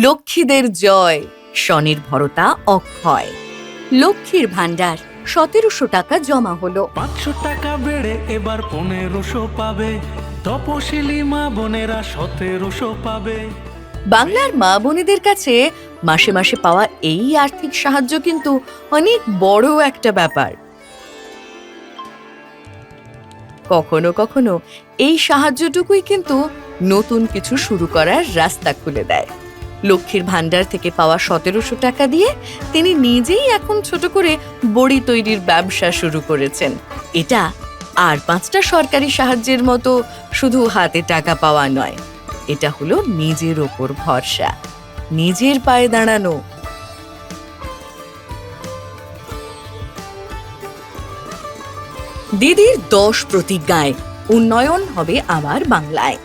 লক্ষ্মীদের জয়, স্বনির্ভরতা অক্ষয়। লক্ষ্মীর ভান্ডার ১৭০০ টাকা জমা হলো। ৫০০ টাকা বেড়ে এবার ১৫০০ পাবে, তপশিলি মা বোনেরা ১৭০০ পাবে। বাংলার মা বোনেদের কাছে মাসে মাসে পাওয়া এই আর্থিক সাহায্য কিন্তু অনেক বড় একটা ব্যাপার। কখনো কখনো এই সাহায্যটুকুই কিন্তু নতুন কিছু শুরু করার রাস্তা খুলে দেয়। লক্ষ্মীর ভান্ডার থেকে পাওয়া ১৭০০ টাকা দিয়ে তিনি নিজেই এখন ছোট করে বড়ি তৈরির ব্যবসা শুরু করেছেন। এটা আর ৫টা সরকারি সাহায্যের মতো শুধু হাতে টাকা পাওয়া নয়, এটা হলো নিজের ওপর ভরসা, নিজের পায়ে দাঁড়ানো। দিদির ১০ প্রতিজ্ঞায় উন্নয়ন হবে আমার বাংলায়।